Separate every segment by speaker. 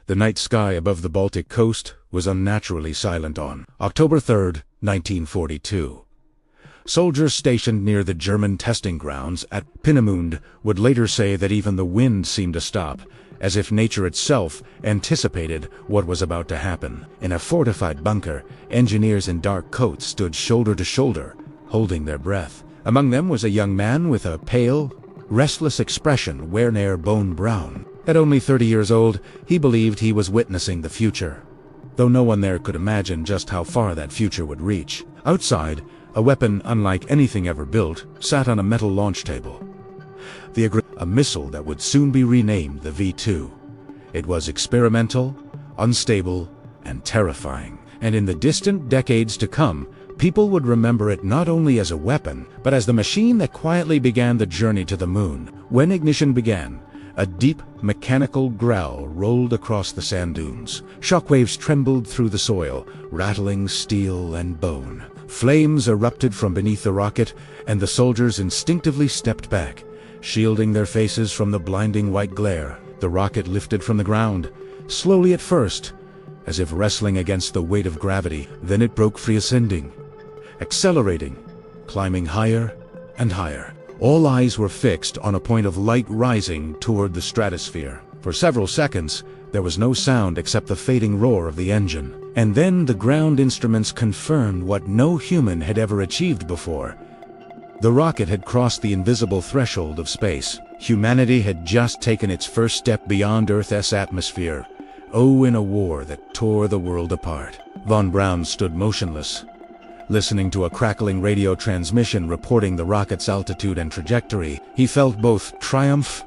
Speaker 1: The night sky above the Baltic coast was unnaturally silent on October 3, 1942. Soldiers stationed near the German testing grounds at Peenemünde would later say that even the wind seemed to stop, as if nature itself anticipated what was about to happen. In a fortified bunker, engineers in dark coats stood shoulder to shoulder, holding their breath. Among them was a young man with a pale, restless expression, Wernher von Braun. At only 30 years old, he believed he was witnessing the future, though no one there could imagine just how far that future would reach. Outside, a weapon unlike anything ever built sat on a metal launch table. A missile that would soon be renamed the V2. It was experimental, unstable, and terrifying. And in the distant decades to come, people would remember it not only as a weapon, but as the machine that quietly began the journey to the moon. When ignition began, a deep mechanical growl rolled across the sand dunes. Shockwaves trembled through the soil, rattling steel and bone. Flames erupted from beneath the rocket, and the soldiers instinctively stepped back, shielding their faces from the blinding white glare. The rocket lifted from the ground, slowly at first, as if wrestling against the weight of gravity. Then it broke free, ascending, accelerating, climbing higher and higher. All eyes were fixed on a point of light rising toward the stratosphere. For several seconds, there was no sound except the fading roar of the engine. And then the ground instruments confirmed what no human had ever achieved before. The rocket had crossed the invisible threshold of space. Humanity had just taken its first step beyond Earth's atmosphere. Oh, in a war that tore the world apart. Von Braun stood motionless, listening to a crackling radio transmission reporting the rocket's altitude and trajectory. He felt both triumph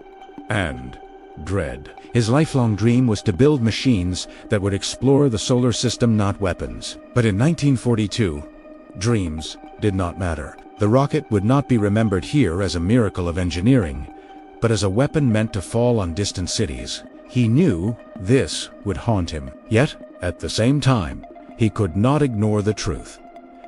Speaker 1: and dread. His lifelong dream was to build machines that would explore the solar system, not weapons. But in 1942, dreams did not matter. The rocket would not be remembered here as a miracle of engineering, but as a weapon meant to fall on distant cities. He knew this would haunt him. Yet, at the same time, he could not ignore the truth.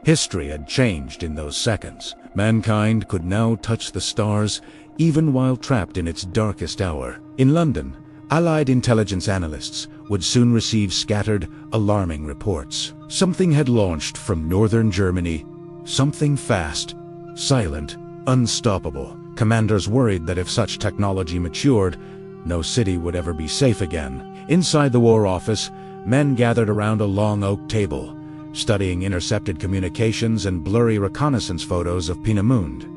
Speaker 1: History had changed in those seconds. Mankind could now touch the stars, even while trapped in its darkest hour. In London, Allied intelligence analysts would soon receive scattered, alarming reports. Something had launched from northern Germany, something fast, silent, unstoppable. Commanders worried that if such technology matured, no city would ever be safe again. Inside the War Office, men gathered around a long oak table, studying intercepted communications and blurry reconnaissance photos of Peenemünde.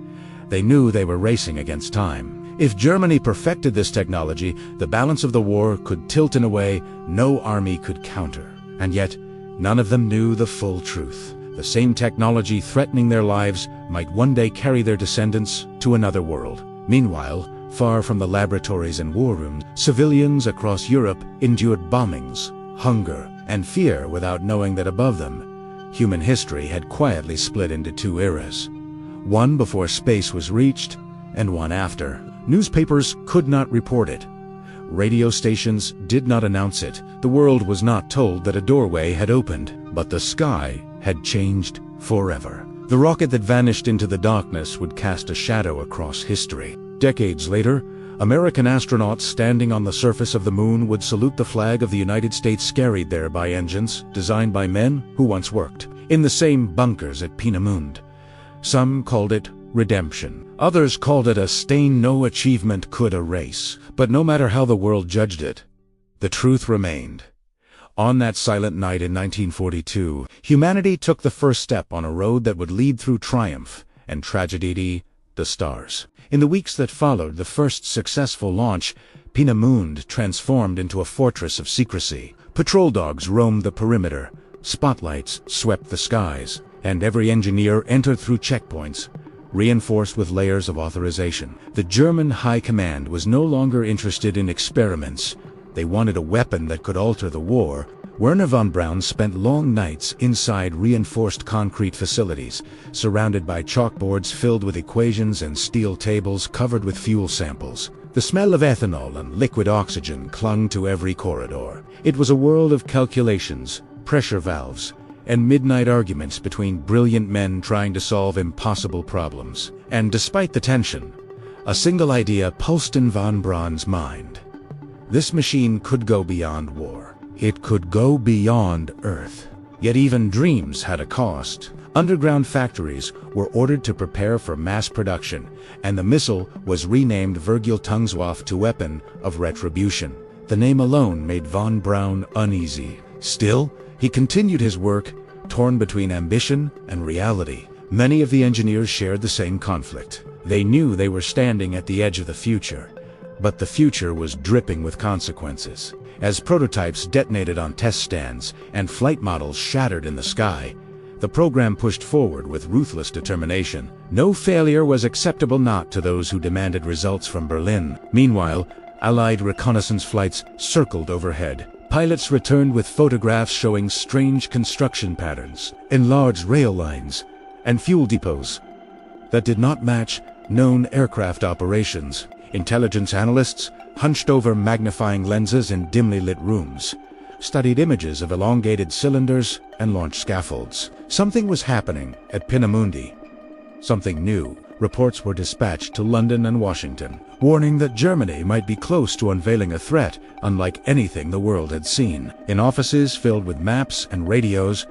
Speaker 1: They knew they were racing against time. If Germany perfected this technology, the balance of the war could tilt in a way no army could counter. And yet, none of them knew the full truth. The same technology threatening their lives might one day carry their descendants to another world. Meanwhile, far from the laboratories and war rooms, civilians across Europe endured bombings, hunger, and fear without knowing that above them, human history had quietly split into two eras. One before space was reached, and one after. Newspapers could not report it. Radio stations did not announce it. The world was not told that a doorway had opened, but the sky had changed forever. The rocket that vanished into the darkness would cast a shadow across history. Decades later, American astronauts standing on the surface of the moon would salute the flag of the United States, carried there by engines designed by men who once worked in the same bunkers at Peenemünde. Some called it redemption. Others called it a stain no achievement could erase. But no matter how the world judged it, the truth remained. On that silent night in 1942, humanity took the first step on a road that would lead through triumph and tragedy, the stars. In the weeks that followed the first successful launch, Peenemünde transformed into a fortress of secrecy. Patrol dogs roamed the perimeter, spotlights swept the skies, and every engineer entered through checkpoints, reinforced with layers of authorization. The German High Command was no longer interested in experiments. They wanted a weapon that could alter the war. Wernher von Braun spent long nights inside reinforced concrete facilities, surrounded by chalkboards filled with equations and steel tables covered with fuel samples. The smell of ethanol and liquid oxygen clung to every corridor. It was a world of calculations, pressure valves, and midnight arguments between brilliant men trying to solve impossible problems. And despite the tension, a single idea pulsed in von Braun's mind: This machine could go beyond war. It could go beyond Earth. Yet even dreams had a cost. Underground factories were ordered to prepare for mass production, and the missile was renamed Vergeltungswaffe, weapon of retribution. The name alone made von Braun uneasy. Still, he continued his work, torn between ambition and reality. Many of the engineers shared the same conflict. They knew they were standing at the edge of the future, but the future was dripping with consequences. As prototypes detonated on test stands and flight models shattered in the sky, the program pushed forward with ruthless determination. No failure was acceptable, not to those who demanded results from Berlin. Meanwhile, Allied reconnaissance flights circled overhead. Pilots returned with photographs showing strange construction patterns, enlarged rail lines, and fuel depots that did not match known aircraft operations. Intelligence analysts, hunched over magnifying lenses in dimly lit rooms, studied images of elongated cylinders and launch scaffolds. Something was happening at Peenemünde. Something new. Reports were dispatched to London and Washington, warning that Germany might be close to unveiling a threat unlike anything the world had seen. In offices filled with maps and radios,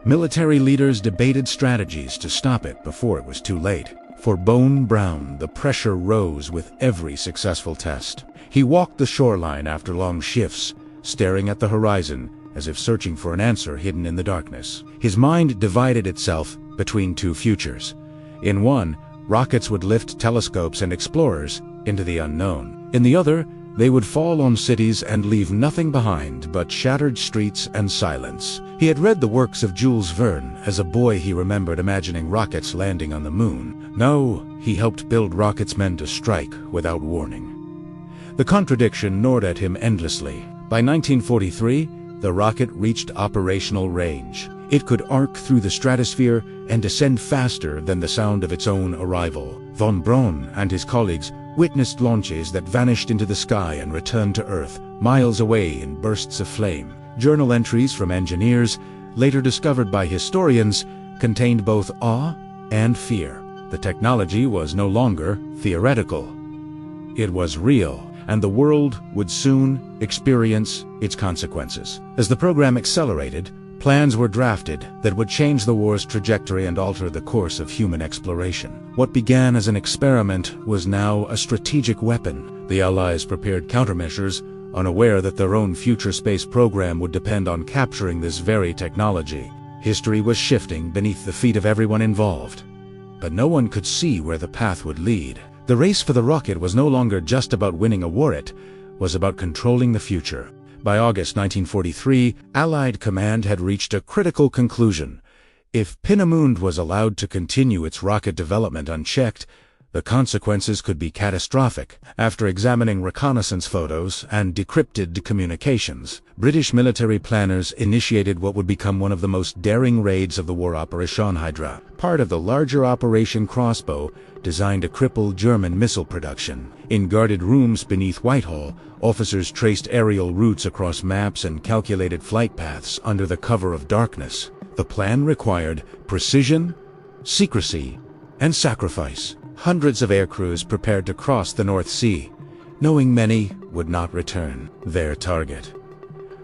Speaker 1: military leaders debated strategies to stop it before it was too late. For von Braun, the pressure rose with every successful test. He walked the shoreline after long shifts, staring at the horizon as if searching for an answer hidden in the darkness. His mind divided itself between two futures. In one, rockets would lift telescopes and explorers into the unknown. In the other, they would fall on cities and leave nothing behind but shattered streets and silence. He had read the works of Jules Verne. As a boy, he remembered imagining rockets landing on the moon. No, he helped build rockets meant to strike without warning. The contradiction gnawed at him endlessly. By 1943, the rocket reached operational range. It could arc through the stratosphere and descend faster than the sound of its own arrival. Von Braun and his colleagues witnessed launches that vanished into the sky and returned to Earth, miles away in bursts of flame. Journal entries from engineers, later discovered by historians, contained both awe and fear. The technology was no longer theoretical. It was real, and the world would soon experience its consequences. As the program accelerated, plans were drafted that would change the war's trajectory and alter the course of human exploration. What began as an experiment was now a strategic weapon. The Allies prepared countermeasures, unaware that their own future space program would depend on capturing this very technology. History was shifting beneath the feet of everyone involved, but no one could see where the path would lead. The race for the rocket was no longer just about winning a war, it was about controlling the future. By August 1943, Allied command had reached a critical conclusion. If Peenemünde was allowed to continue its rocket development unchecked, the consequences could be catastrophic. After examining reconnaissance photos and decrypted communications, British military planners initiated what would become one of the most daring raids of the war, Operation Hydra, part of the larger Operation Crossbow, designed to cripple German missile production. In guarded rooms beneath Whitehall, officers traced aerial routes across maps and calculated flight paths under the cover of darkness. The plan required precision, secrecy, and sacrifice. Hundreds of aircrews prepared to cross the North Sea, knowing many would not return. Their target,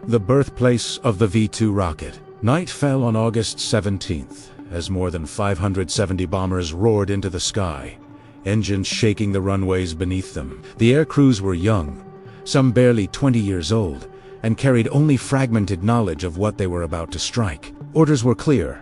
Speaker 1: the birthplace of the V-2 rocket. Night fell on August 17th, as more than 570 bombers roared into the sky, engines shaking the runways beneath them. The aircrews were young, some barely 20 years old, and carried only fragmented knowledge of what they were about to strike. Orders were clear: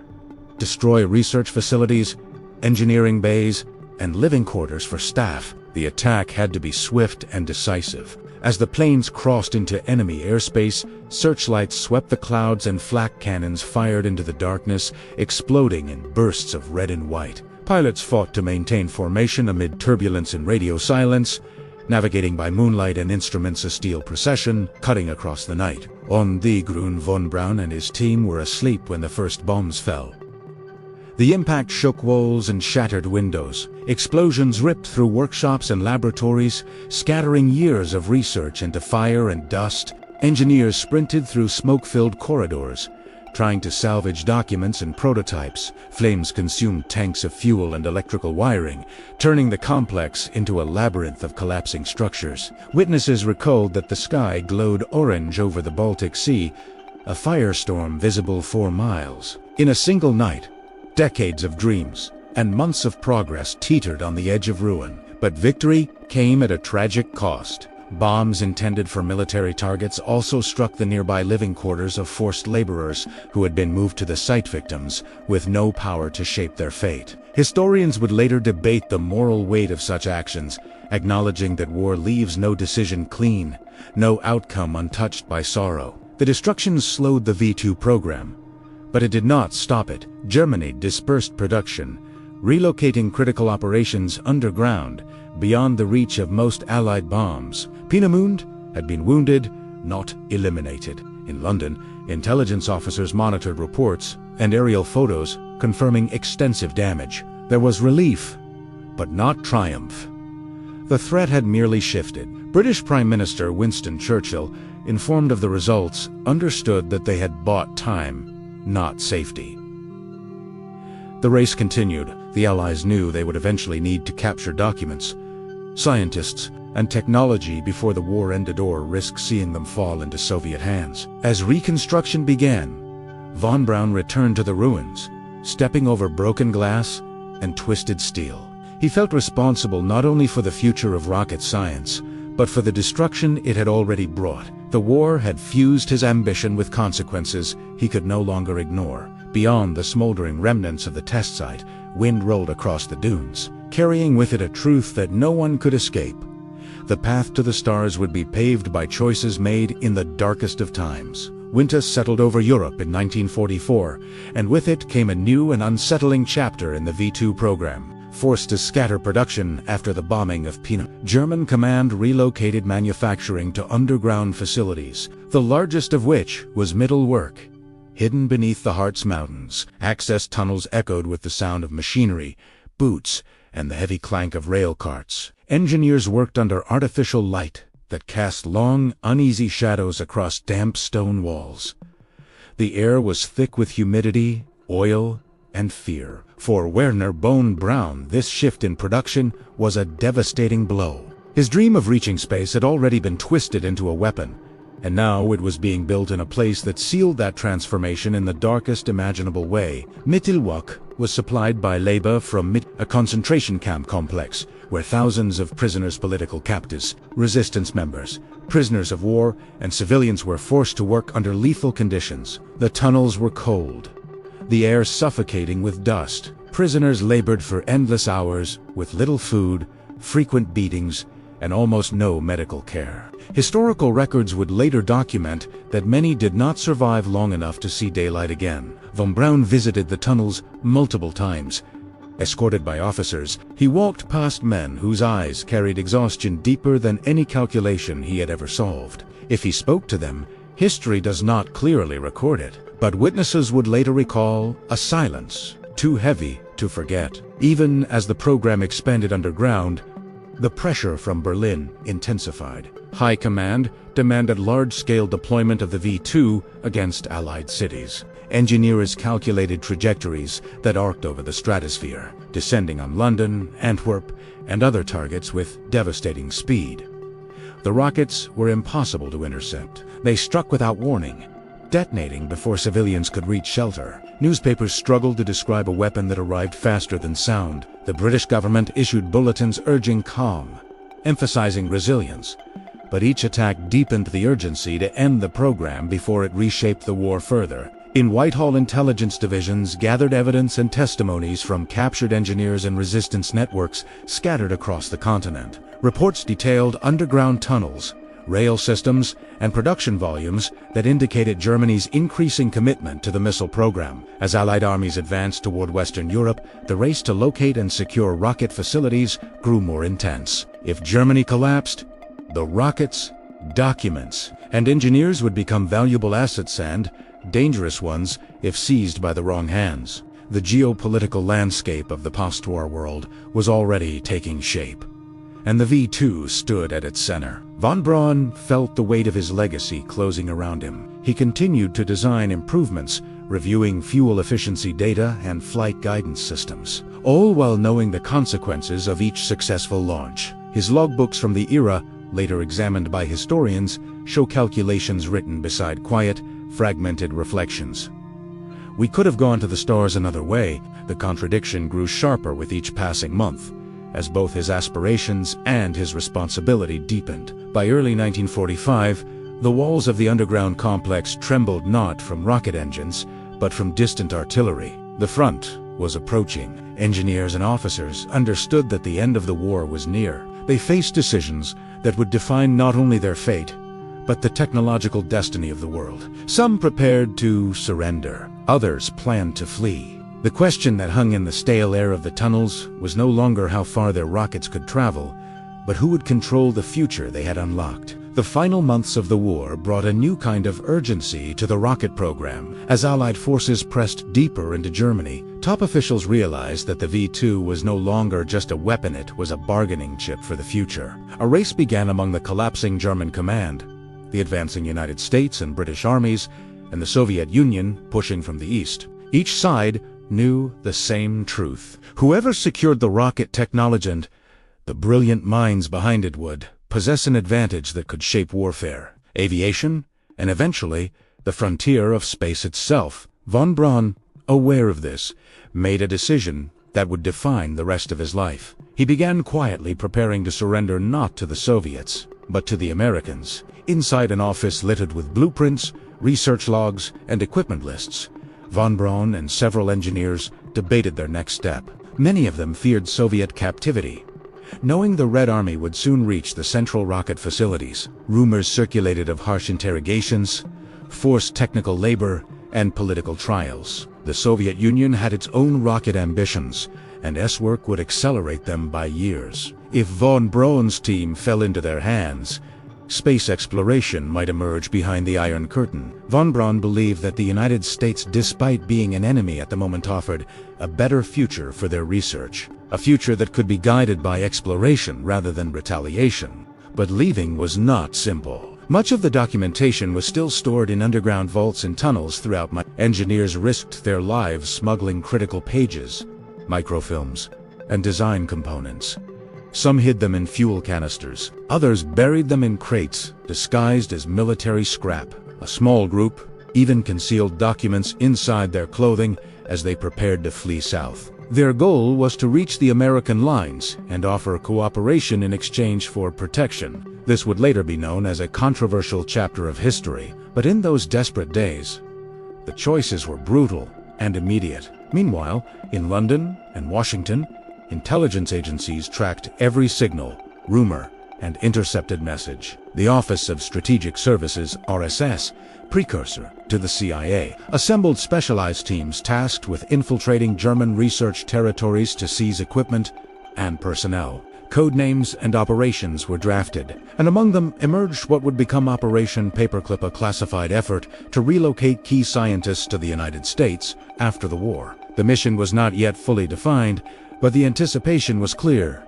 Speaker 1: destroy research facilities, engineering bays, and living quarters for staff. The attack had to be swift and decisive. As the planes crossed into enemy airspace, searchlights swept the clouds and flak cannons fired into the darkness, exploding in bursts of red and white. Pilots fought to maintain formation amid turbulence and radio silence, navigating by moonlight and instruments a steel procession, cutting across the night. On the Wernher von Braun and his team were asleep when the first bombs fell. The impact shook walls and shattered windows. Explosions ripped through workshops and laboratories, scattering years of research into fire and dust. Engineers sprinted through smoke-filled corridors, trying to salvage documents and prototypes. Flames consumed tanks of fuel and electrical wiring, turning the complex into a labyrinth of collapsing structures. Witnesses recalled that the sky glowed orange over the Baltic Sea, a firestorm visible 4 miles. In a single night, decades of dreams and months of progress teetered on the edge of ruin. But victory came at a tragic cost. Bombs intended for military targets also struck the nearby living quarters of forced laborers who had been moved to the site, victims with no power to shape their fate. Historians would later debate the moral weight of such actions, acknowledging that war leaves no decision clean, no outcome untouched by sorrow. The destruction slowed the V2 program, but it did not stop it. Germany dispersed production, relocating critical operations underground, beyond the reach of most Allied bombs. Peenemünde had been wounded, not eliminated. In London, intelligence officers monitored reports and aerial photos confirming extensive damage. There was relief, but not triumph. The threat had merely shifted. British Prime Minister Winston Churchill, informed of the results, understood that they had bought time, not safety. The race continued. The Allies knew they would eventually need to capture documents, scientists, and technology before the war ended, or risk seeing them fall into Soviet hands. As reconstruction began, von Braun returned to the ruins, stepping over broken glass and twisted steel. He felt responsible not only for the future of rocket science, but for the destruction it had already brought. The war had fused his ambition with consequences he could no longer ignore. Beyond the smoldering remnants of the test site, wind rolled across the dunes, carrying with it a truth that no one could escape. The path to the stars would be paved by choices made in the darkest of times. Winter settled over Europe in 1944, and with it came a new and unsettling chapter in the V2 program. Forced to scatter production after the bombing of Peenemünde, German command relocated manufacturing to underground facilities, the largest of which was Mittelwerk. Hidden beneath the Harz Mountains, access tunnels echoed with the sound of machinery, boots, and the heavy clank of rail carts. Engineers worked under artificial light that cast long, uneasy shadows across damp stone walls. The air was thick with humidity, oil, and fear. For Wernher von Braun, this shift in production was a devastating blow. His dream of reaching space had already been twisted into a weapon, and now it was being built in a place that sealed that transformation in the darkest imaginable way. Mittelwerk was supplied by labor from a concentration camp complex, where thousands of prisoners, political captives, resistance members, prisoners of war, and civilians were forced to work under lethal conditions. The tunnels were cold, the air suffocating with dust. Prisoners labored for endless hours with little food, frequent beatings, and almost no medical care. Historical records would later document that many did not survive long enough to see daylight again. Von Braun visited the tunnels multiple times. Escorted by officers, he walked past men whose eyes carried exhaustion deeper than any calculation he had ever solved. If he spoke to them, history does not clearly record it, but witnesses would later recall a silence too heavy to forget. Even as the program expanded underground, the pressure from Berlin intensified. High Command demanded large-scale deployment of the V2 against Allied cities. Engineers calculated trajectories that arced over the stratosphere, descending on London, Antwerp, and other targets with devastating speed. The rockets were impossible to intercept. They struck without warning, detonating before civilians could reach shelter. Newspapers struggled to describe a weapon that arrived faster than sound. The British government issued bulletins urging calm, emphasizing resilience. But each attack deepened the urgency to end the program before it reshaped the war further. In Whitehall, intelligence divisions gathered evidence and testimonies from captured engineers and resistance networks scattered across the continent. Reports detailed underground tunnels, rail systems, and production volumes that indicated Germany's increasing commitment to the missile program. As Allied armies advanced toward Western Europe, the race to locate and secure rocket facilities grew more intense. If Germany collapsed, the rockets, documents, and engineers would become valuable assets and dangerous ones if seized by the wrong hands. The geopolitical landscape of the post-war world was already taking shape, and the V2 stood at its center. Von Braun felt the weight of his legacy closing around him. He continued to design improvements, reviewing fuel efficiency data and flight guidance systems, all while knowing the consequences of each successful launch. His logbooks from the era, later examined by historians, show calculations written beside quiet, fragmented reflections. "We could have gone to the stars another way." The contradiction grew sharper with each passing month, as both his aspirations and his responsibility deepened. By early 1945, the walls of the underground complex trembled not from rocket engines, but from distant artillery. The front was approaching. Engineers and officers understood that the end of the war was near. They faced decisions that would define not only their fate, but the technological destiny of the world. Some prepared to surrender, others planned to flee. The question that hung in the stale air of the tunnels was no longer how far their rockets could travel, but who would control the future they had unlocked. The final months of the war brought a new kind of urgency to the rocket program. As Allied forces pressed deeper into Germany, top officials realized that the V-2 was no longer just a weapon, it was a bargaining chip for the future. A race began among the collapsing German command, the advancing United States and British armies, and the Soviet Union pushing from the east. Each side knew the same truth. Whoever secured the rocket technology and the brilliant minds behind it would possess an advantage that could shape warfare, aviation, and eventually the frontier of space itself. Von Braun, aware of this, made a decision that would define the rest of his life. He began quietly preparing to surrender not to the Soviets, but to the Americans. Inside an office littered with blueprints, research logs, and equipment lists, Von Braun and several engineers debated their next step. Many of them feared Soviet captivity. Knowing the Red Army would soon reach the central rocket facilities, rumors circulated of harsh interrogations, forced technical labor, and political trials. The Soviet Union had its own rocket ambitions, and S-work would accelerate them by years. If von Braun's team fell into their hands, space exploration might emerge behind the Iron Curtain. Von Braun believed that the United States, despite being an enemy at the moment, offered a better future for their research. A future that could be guided by exploration rather than retaliation. But leaving was not simple. Much of the documentation was still stored in underground vaults and tunnels throughout. Engineers risked their lives smuggling critical pages, microfilms, and design components. Some hid them in fuel canisters. Others buried them in crates, disguised as military scrap. A small group even concealed documents inside their clothing as they prepared to flee south. Their goal was to reach the American lines and offer cooperation in exchange for protection. This would later be known as a controversial chapter of history. But in those desperate days, the choices were brutal and immediate. Meanwhile, in London and Washington, intelligence agencies tracked every signal, rumor, and intercepted message. The Office of Strategic Services, RSS, precursor to the CIA, assembled specialized teams tasked with infiltrating German research territories to seize equipment and personnel. Codenames and operations were drafted, and among them emerged what would become Operation Paperclip, a classified effort to relocate key scientists to the United States after the war. The mission was not yet fully defined, but the anticipation was clear.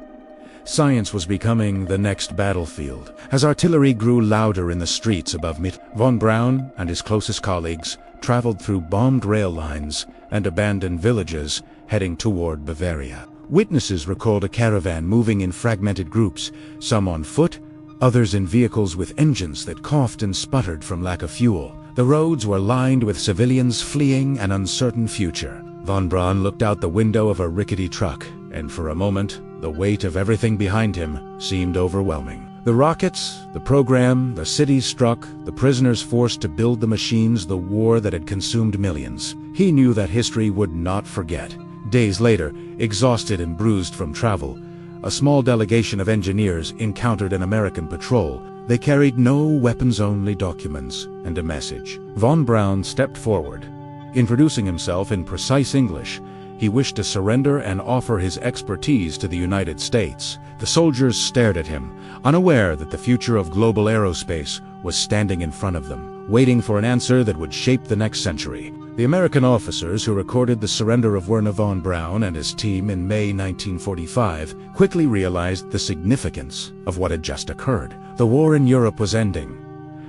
Speaker 1: Science was becoming the next battlefield. As artillery grew louder in the streets above Von Braun and his closest colleagues traveled through bombed rail lines and abandoned villages heading toward Bavaria. Witnesses recalled a caravan moving in fragmented groups, some on foot, others in vehicles with engines that coughed and sputtered from lack of fuel. The roads were lined with civilians fleeing an uncertain future. Von Braun looked out the window of a rickety truck, and for a moment, the weight of everything behind him seemed overwhelming. The rockets, the program, the cities struck, the prisoners forced to build the machines, the war that had consumed millions. He knew that history would not forget. Days later, exhausted and bruised from travel, a small delegation of engineers encountered an American patrol. They carried no weapons-only documents and a message. Von Braun stepped forward, introducing himself in precise English. He wished to surrender and offer his expertise to the United States. The soldiers stared at him, unaware that the future of global aerospace was standing in front of them, waiting for an answer that would shape the next century. The American officers who recorded the surrender of Wernher von Braun and his team in May 1945 quickly realized the significance of what had just occurred. The war in Europe was ending,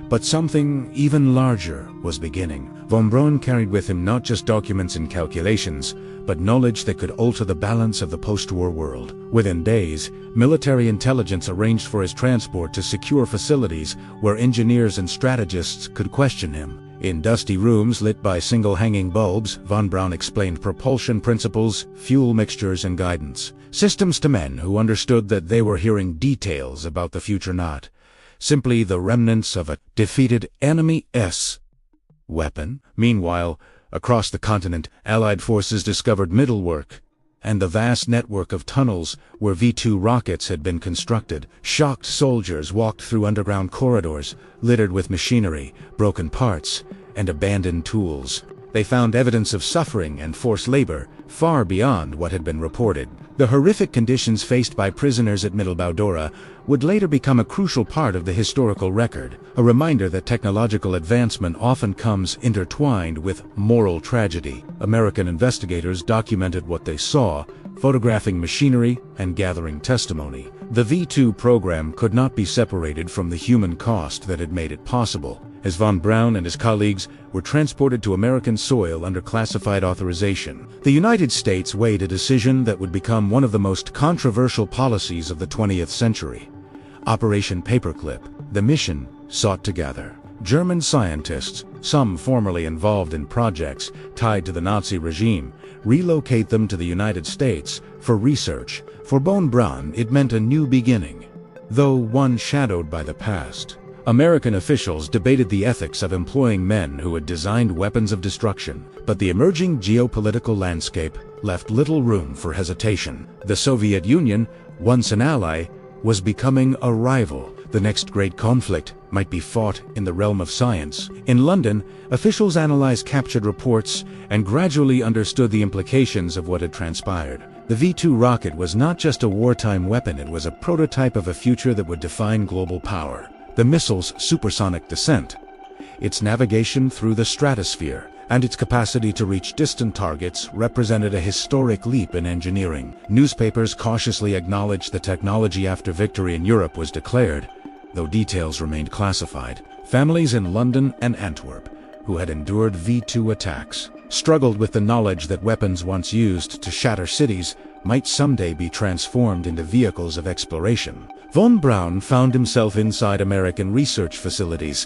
Speaker 1: But something even larger was beginning. Von Braun carried with him not just documents and calculations, but knowledge that could alter the balance of the post-war world. Within days, military intelligence arranged for his transport to secure facilities where engineers and strategists could question him. In dusty rooms lit by single hanging bulbs, von Braun explained propulsion principles, fuel mixtures, and guidance. Systems to men who understood that they were hearing details about the future, not simply the remnants of a defeated enemy's weapon. Meanwhile, across the continent, Allied forces discovered middlework and the vast network of tunnels where V-2 rockets had been constructed. Shocked soldiers walked through underground corridors littered with machinery, broken parts, and abandoned tools. They found evidence of suffering and forced labor far beyond what had been reported. The horrific conditions faced by prisoners at Mittelbau-Dora would later become a crucial part of the historical record, a reminder that technological advancement often comes intertwined with moral tragedy. American investigators documented what they saw, photographing machinery and gathering testimony. The V-2 program could not be separated from the human cost that had made it possible, as von Braun and his colleagues were transported to American soil under classified authorization. The United States weighed a decision that would become one of the most controversial policies of the 20th century. Operation Paperclip. The mission sought to gather German scientists, some formerly involved in projects tied to the Nazi regime, relocate them to the United States for research. For von Braun, it meant a new beginning, though one shadowed by the past. American officials debated the ethics of employing men who had designed weapons of destruction, but the emerging geopolitical landscape left little room for hesitation. The Soviet Union, once an ally, was becoming a rival. The next great conflict might be fought in the realm of science. In London, officials analyzed captured reports and gradually understood the implications of what had transpired. The V-2 rocket was not just a wartime weapon, it was a prototype of a future that would define global power. The missile's supersonic descent, its navigation through the stratosphere, and its capacity to reach distant targets represented a historic leap in engineering. Newspapers cautiously acknowledged the technology after victory in Europe was declared, though details remained classified. Families in London and Antwerp, who had endured V-2 attacks, struggled with the knowledge that weapons once used to shatter cities might someday be transformed into vehicles of exploration. Von Braun found himself inside American research facilities,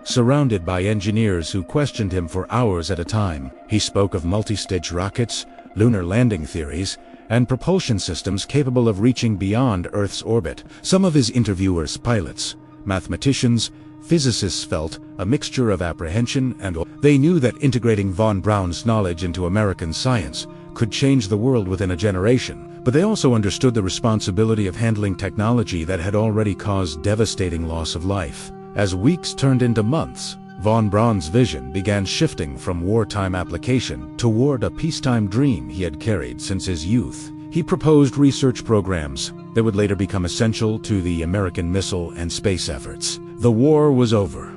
Speaker 1: surrounded by engineers who questioned him for hours at a time. He spoke of multi-stage rockets, lunar landing theories, and propulsion systems capable of reaching beyond Earth's orbit. Some of his interviewers, pilots, mathematicians, physicists, felt a mixture of apprehension and awe. They knew that integrating von Braun's knowledge into American science could change the world within a generation. But they also understood the responsibility of handling technology that had already caused devastating loss of life. As weeks turned into months, von Braun's vision began shifting from wartime application toward a peacetime dream he had carried since his youth. He proposed research programs that would later become essential to the American missile and space efforts. The war was over,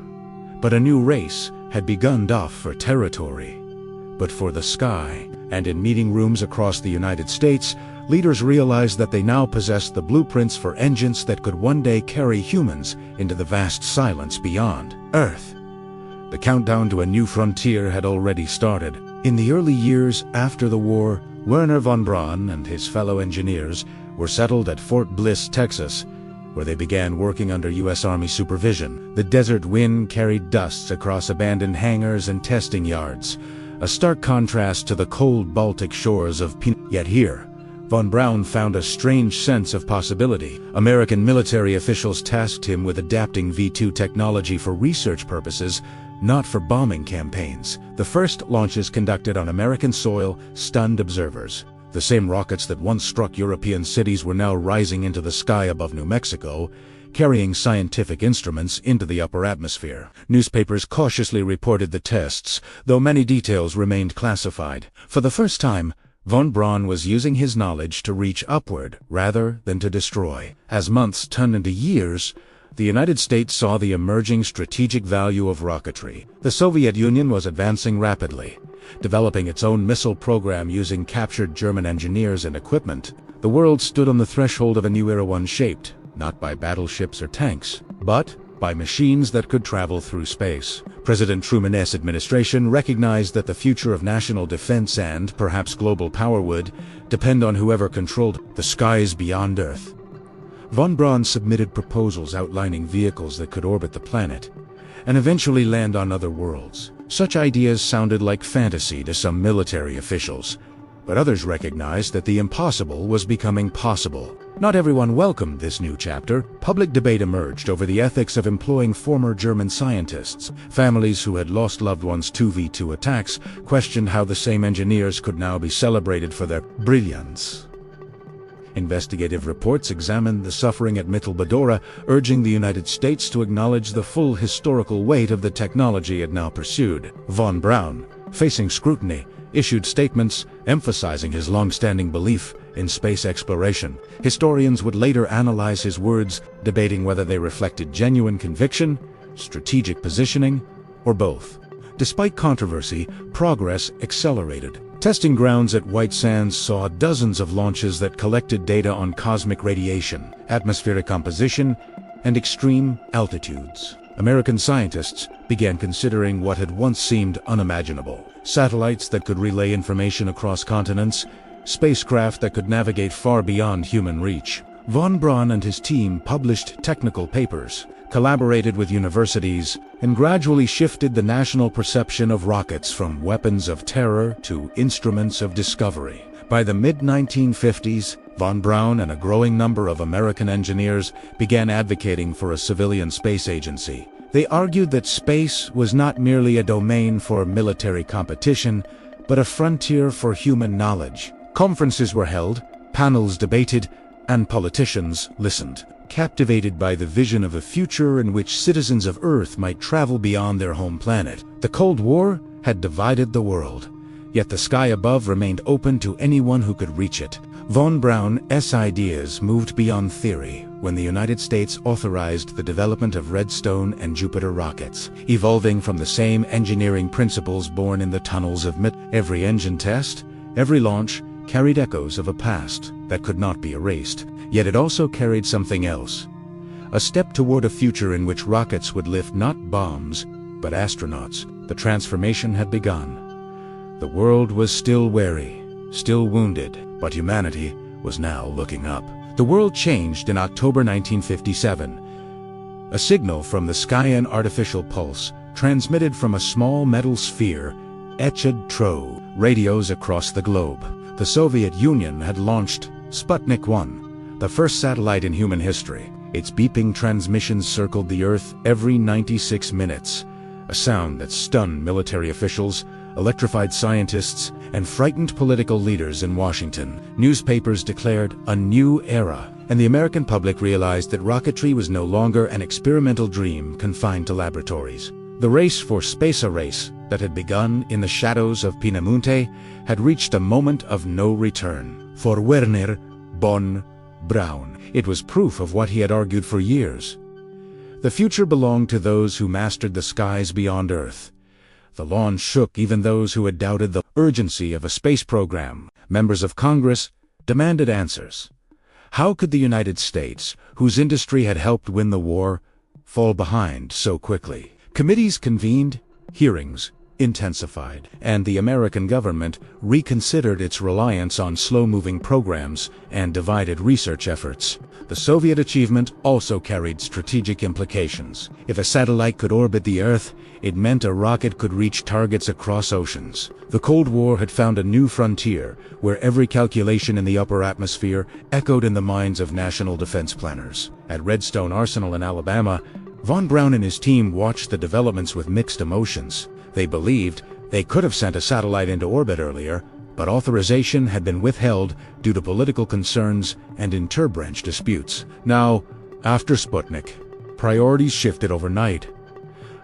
Speaker 1: but a new race had begun off for territory, but for the sky. And in meeting rooms across the United States, leaders realized that they now possessed the blueprints for engines that could one day carry humans into the vast silence beyond Earth. The countdown to a new frontier had already started. In the early years after the war, Wernher von Braun and his fellow engineers were settled at Fort Bliss, Texas, where they began working under U.S. Army supervision. The desert wind carried dusts across abandoned hangars and testing yards, a stark contrast to the cold Baltic shores of Peenemünde. Yet here, von Braun found a strange sense of possibility. American military officials tasked him with adapting V-2 technology for research purposes, not for bombing campaigns. The first launches conducted on American soil stunned observers. The same rockets that once struck European cities were now rising into the sky above New Mexico, carrying scientific instruments into the upper atmosphere. Newspapers cautiously reported the tests, though many details remained classified. For the first time, von Braun was using his knowledge to reach upward rather than to destroy. As months turned into years, the United States saw the emerging strategic value of rocketry. The Soviet Union was advancing rapidly, developing its own missile program using captured German engineers and equipment. The world stood on the threshold of a new era, one shaped not by battleships or tanks, but by machines that could travel through space. President Truman's administration recognized that the future of national defense and, perhaps, global power would depend on whoever controlled the skies beyond Earth. Von Braun submitted proposals outlining vehicles that could orbit the planet and eventually land on other worlds. Such ideas sounded like fantasy to some military officials, but others recognized that the impossible was becoming possible. Not everyone welcomed this new chapter. Public debate emerged over the ethics of employing former German scientists. Families who had lost loved ones to V2 attacks questioned how the same engineers could now be celebrated for their brilliance. Investigative reports examined the suffering at Mittelbadora, urging the United States to acknowledge the full historical weight of the technology it now pursued. Von Braun, facing scrutiny, issued statements emphasizing his long-standing belief in space exploration. Historians would later analyze his words, debating whether they reflected genuine conviction, strategic positioning, or both. Despite controversy, progress accelerated. Testing grounds at White Sands saw dozens of launches that collected data on cosmic radiation, atmospheric composition, and extreme altitudes. American scientists began considering what had once seemed unimaginable: satellites that could relay information across continents, spacecraft that could navigate far beyond human reach. Von Braun and his team published technical papers, collaborated with universities, and gradually shifted the national perception of rockets from weapons of terror to instruments of discovery. By the mid-1950s, von Braun and a growing number of American engineers began advocating for a civilian space agency. They argued that space was not merely a domain for military competition, but a frontier for human knowledge. Conferences were held, panels debated, and politicians listened, captivated by the vision of a future in which citizens of Earth might travel beyond their home planet. The Cold War had divided the world, yet the sky above remained open to anyone who could reach it. Von Braun's ideas moved beyond theory when the United States authorized the development of Redstone and Jupiter rockets, evolving from the same engineering principles born in the tunnels of Every engine test, every launch, carried echoes of a past that could not be erased. Yet it also carried something else: a step toward a future in which rockets would lift not bombs, but astronauts. The transformation had begun. The world was still wary, still wounded, but humanity was now looking up. The world changed in October 1957. A signal from the sky, an artificial pulse, transmitted from a small metal sphere, etched through radios across the globe. The Soviet Union had launched Sputnik 1, the first satellite in human history. Its beeping transmissions circled the Earth every 96 minutes, a sound that stunned military officials, electrified scientists, and frightened political leaders in Washington. Newspapers declared a new era, and the American public realized that rocketry was no longer an experimental dream confined to laboratories. The race for space, a race that had begun in the shadows of Peenemünde, had reached a moment of no return. For Wernher von Braun, it was proof of what he had argued for years. The future belonged to those who mastered the skies beyond Earth. The launch shook even those who had doubted the urgency of a space program. Members of Congress demanded answers. How could the United States, whose industry had helped win the war, fall behind so quickly? Committees convened, hearings intensified, and the American government reconsidered its reliance on slow-moving programs and divided research efforts. The Soviet achievement also carried strategic implications. If a satellite could orbit the Earth, it meant a rocket could reach targets across oceans. The Cold War had found a new frontier, where every calculation in the upper atmosphere echoed in the minds of national defense planners. At Redstone Arsenal in Alabama, von Braun and his team watched the developments with mixed emotions. They believed they could have sent a satellite into orbit earlier, but authorization had been withheld due to political concerns and interbranch disputes. Now, after Sputnik, priorities shifted overnight.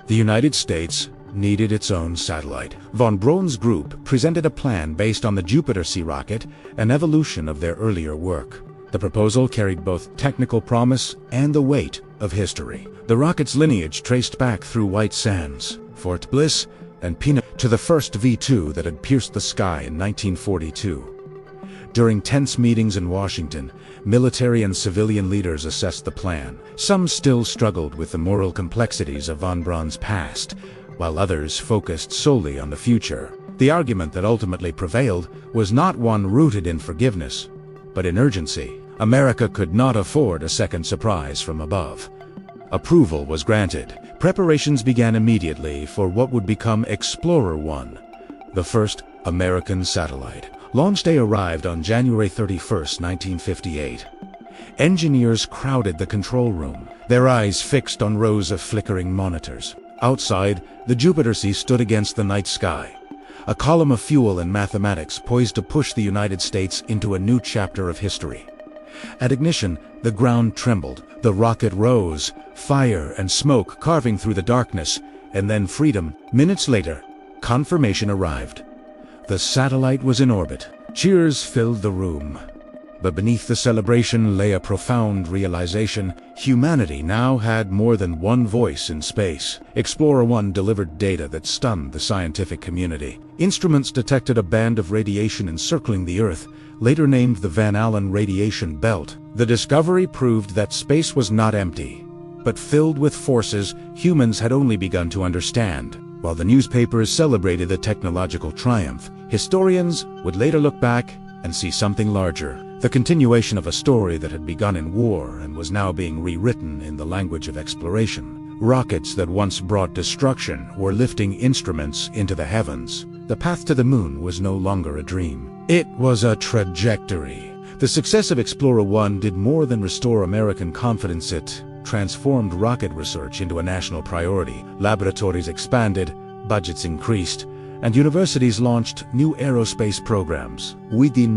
Speaker 1: The United States needed its own satellite. Von Braun's group presented a plan based on the Jupiter C rocket, an evolution of their earlier work. The proposal carried both technical promise and the weight of history. The rocket's lineage traced back through White Sands, Fort Bliss, and Peenemünde to the first V2 that had pierced the sky in 1942. During tense meetings in Washington, military and civilian leaders assessed the plan. Some still struggled with the moral complexities of von Braun's past, while others focused solely on the future. The argument that ultimately prevailed was not one rooted in forgiveness, but in urgency. America could not afford a second surprise from above. Approval was granted. Preparations began immediately for what would become Explorer 1, the first American satellite. Launch day arrived on January 31, 1958. Engineers crowded the control room, their eyes fixed on rows of flickering monitors. Outside, the Jupiter Sea stood against the night sky, a column of fuel and mathematics poised to push the United States into a new chapter of history. At ignition, the ground trembled, the rocket rose, fire and smoke carving through the darkness, and then freedom. Minutes later, confirmation arrived. The satellite was in orbit. Cheers filled the room. But beneath the celebration lay a profound realization. Humanity now had more than one voice in space. Explorer 1 delivered data that stunned the scientific community. Instruments detected a band of radiation encircling the Earth, later named the Van Allen radiation belt. The discovery proved that space was not empty, but filled with forces humans had only begun to understand. While the newspapers celebrated the technological triumph, historians would later look back and see something larger. The continuation of a story that had begun in war and was now being rewritten in the language of exploration. Rockets that once brought destruction were lifting instruments into the heavens. The path to the moon was no longer a dream. It was a trajectory. The success of Explorer 1 did more than restore American confidence. It transformed rocket research into a national priority. Laboratories expanded, budgets increased, and universities launched new aerospace programs. Within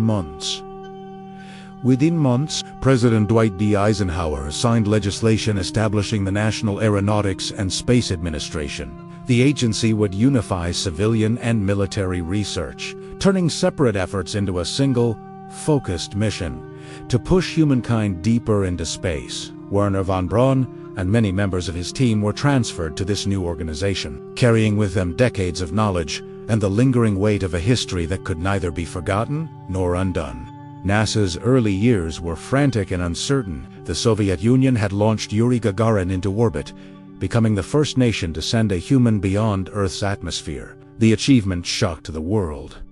Speaker 1: months, President Dwight D. Eisenhower signed legislation establishing the National Aeronautics and Space Administration. The agency would unify civilian and military research, turning separate efforts into a single, focused mission to push humankind deeper into space. Wernher von Braun and many members of his team were transferred to this new organization, carrying with them decades of knowledge and the lingering weight of a history that could neither be forgotten nor undone. NASA's early years were frantic and uncertain. The Soviet Union had launched Yuri Gagarin into orbit, becoming the first nation to send a human beyond Earth's atmosphere. The achievement shocked the world.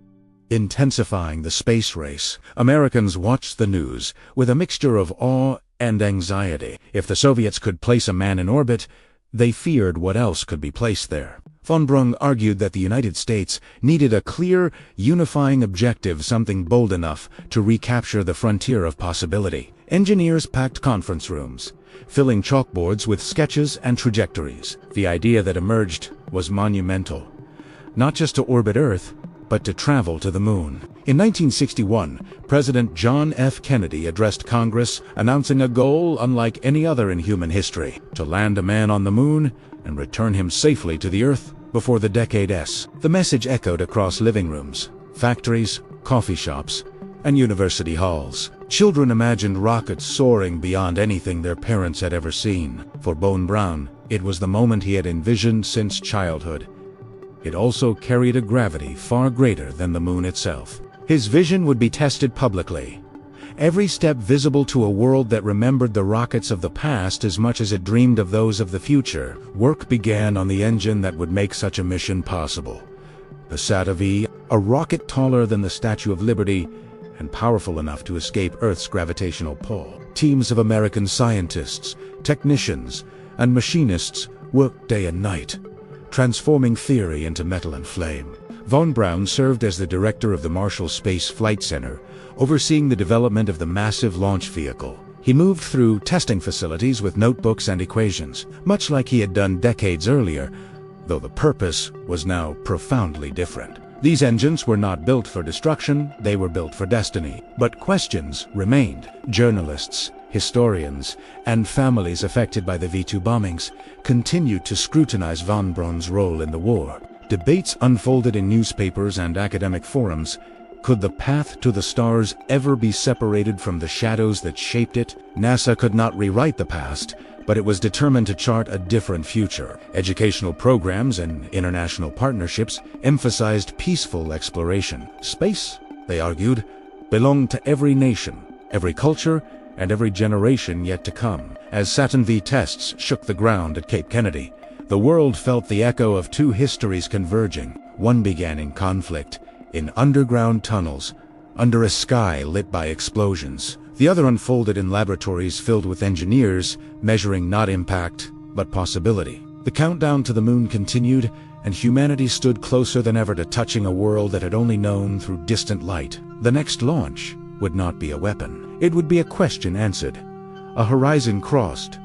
Speaker 1: Intensifying the space race, Americans watched the news with a mixture of awe and anxiety. If the Soviets could place a man in orbit, they feared what else could be placed there. Von Braun argued that the United States needed a clear, unifying objective, something bold enough to recapture the frontier of possibility. Engineers packed conference rooms, filling chalkboards with sketches and trajectories. The idea that emerged was monumental. Not just to orbit Earth, but to travel to the moon. In 1961, President John F. Kennedy addressed Congress, announcing a goal unlike any other in human history: to land a man on the moon and return him safely to the Earth before the decade ends. The message echoed across living rooms, factories, coffee shops, and university halls. Children imagined rockets soaring beyond anything their parents had ever seen. For von Braun, it was the moment he had envisioned since childhood. It also carried a gravity far greater than the moon itself. His vision would be tested publicly, every step visible to a world that remembered the rockets of the past as much as it dreamed of those of the future. Work began on the engine that would make such a mission possible. The Sata-V, a rocket taller than the Statue of Liberty and powerful enough to escape Earth's gravitational pull. Teams of American scientists, technicians, and machinists worked day and night, transforming theory into metal and flame. Von Braun served as the director of the Marshall Space Flight Center, overseeing the development of the massive launch vehicle. He moved through testing facilities with notebooks and equations, much like he had done decades earlier, though the purpose was now profoundly different. These engines were not built for destruction, they were built for destiny. But questions remained. Journalists, historians, and families affected by the V-2 bombings continued to scrutinize von Braun's role in the war. Debates unfolded in newspapers and academic forums. Could the path to the stars ever be separated from the shadows that shaped it? NASA could not rewrite the past, but it was determined to chart a different future. Educational programs and international partnerships emphasized peaceful exploration. Space, they argued, belonged to every nation, every culture, and every generation yet to come. As Saturn V tests shook the ground at Cape Kennedy, the world felt the echo of two histories converging. One began in conflict, in underground tunnels, under a sky lit by explosions. The other unfolded in laboratories filled with engineers, measuring not impact, but possibility. The countdown to the moon continued, and humanity stood closer than ever to touching a world that had only known through distant light. The next launch would not be a weapon. It would be a question answered, a horizon crossed,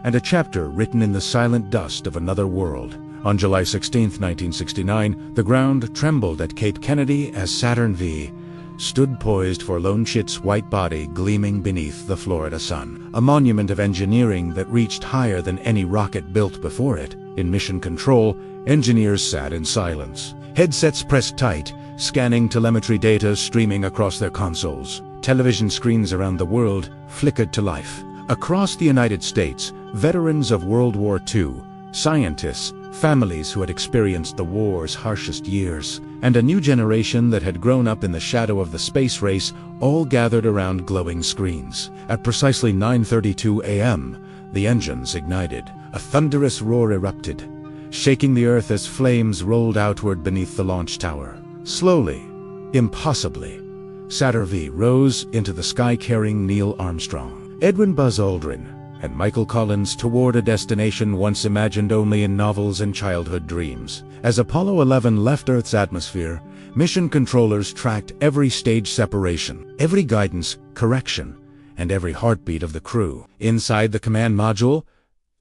Speaker 1: and a chapter written in the silent dust of another world. On July 16, 1969, the ground trembled at Cape Kennedy as Saturn V stood poised for Lone Chit's white body gleaming beneath the Florida sun, a monument of engineering that reached higher than any rocket built before it. In mission control, engineers sat in silence, headsets pressed tight, scanning telemetry data streaming across their consoles. Television screens around the world flickered to life. Across the United States, veterans of World War II, scientists, families who had experienced the war's harshest years, and a new generation that had grown up in the shadow of the space race all gathered around glowing screens. At precisely 9:32 a.m., the engines ignited. A thunderous roar erupted, shaking the earth as flames rolled outward beneath the launch tower. Slowly, impossibly, Saturn V rose into the sky carrying Neil Armstrong, Edwin Buzz Aldrin, and Michael Collins toward a destination once imagined only in novels and childhood dreams. As Apollo 11 left Earth's atmosphere, mission controllers tracked every stage separation, every guidance, correction, and every heartbeat of the crew. Inside the command module,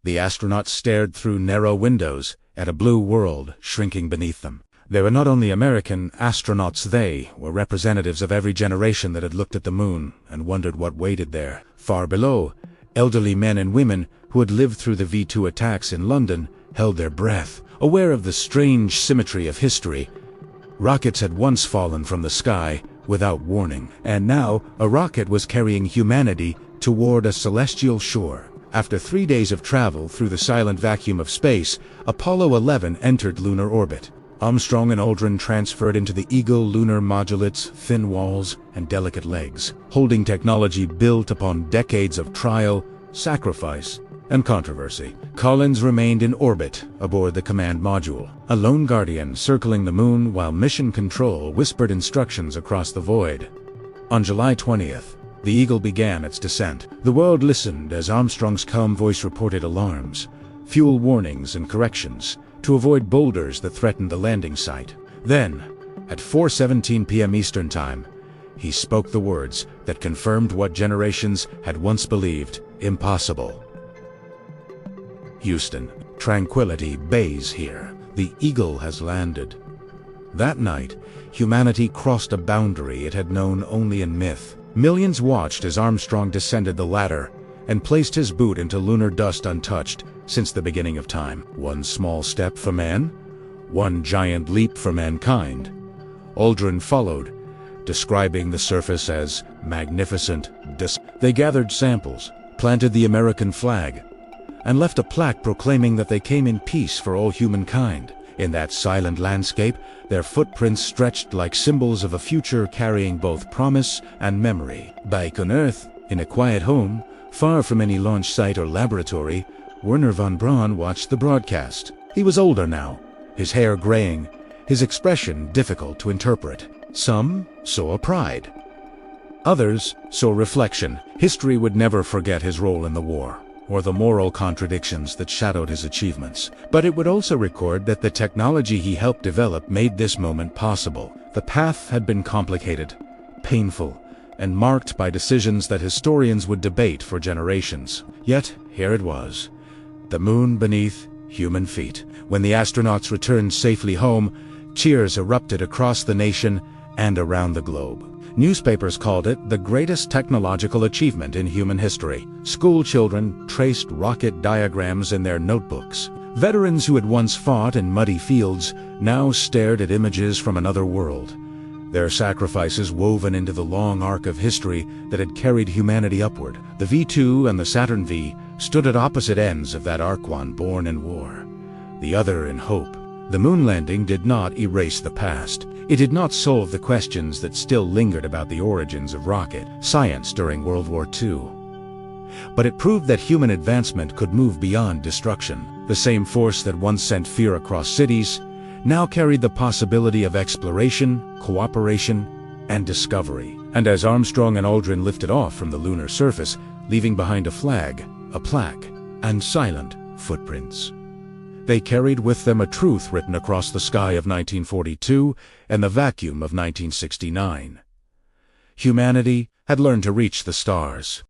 Speaker 1: the astronauts stared through narrow windows at a blue world shrinking beneath them. They were not only American astronauts, they were representatives of every generation that had looked at the moon and wondered what waited there. Far below, elderly men and women who had lived through the V2 attacks in London held their breath, aware of the strange symmetry of history. Rockets had once fallen from the sky without warning, and now a rocket was carrying humanity toward a celestial shore. After 3 days of travel through the silent vacuum of space, Apollo 11 entered lunar orbit. Armstrong and Aldrin transferred into the Eagle lunar modulate's thin walls and delicate legs, holding technology built upon decades of trial, sacrifice, and controversy. Collins remained in orbit aboard the command module, a lone guardian circling the moon while mission control whispered instructions across the void. On July 20th, the Eagle began its descent. The world listened as Armstrong's calm voice reported alarms, fuel warnings, and corrections to avoid boulders that threatened the landing site. Then, at 4:17 p.m. Eastern Time, he spoke the words that confirmed what generations had once believed impossible. Houston, tranquility bays here. The Eagle has landed. That night, humanity crossed a boundary it had known only in myth. Millions watched as Armstrong descended the ladder and placed his boot into lunar dust untouched since the beginning of time. One small step for man, one giant leap for mankind. Aldrin followed, describing the surface as magnificent. They gathered samples, planted the American flag, and left a plaque proclaiming that they came in peace for all humankind. In that silent landscape, their footprints stretched like symbols of a future carrying both promise and memory. Back on Earth, in a quiet home, far from any launch site or laboratory, Wernher von Braun watched the broadcast. He was older now, his hair graying, his expression difficult to interpret. Some saw pride. Others saw reflection. History would never forget his role in the war, or the moral contradictions that shadowed his achievements. But it would also record that the technology he helped develop made this moment possible. The path had been complicated, painful, and marked by decisions that historians would debate for generations. Yet, here it was, the moon beneath human feet. When the astronauts returned safely home, cheers erupted across the nation and around the globe. Newspapers called it the greatest technological achievement in human history. School children traced rocket diagrams in their notebooks. Veterans who had once fought in muddy fields now stared at images from another world, their sacrifices woven into the long arc of history that had carried humanity upward. The V2 and the Saturn V stood at opposite ends of that arc, one born in war, the other in hope. The moon landing did not erase the past. It did not solve the questions that still lingered about the origins of rocket science during World War II. But it proved that human advancement could move beyond destruction. The same force that once sent fear across cities now carried the possibility of exploration, cooperation, and discovery. And as Armstrong and Aldrin lifted off from the lunar surface, leaving behind a flag, a plaque, and silent footprints, they carried with them a truth written across the sky of 1942 and the vacuum of 1969. Humanity had learned to reach the stars.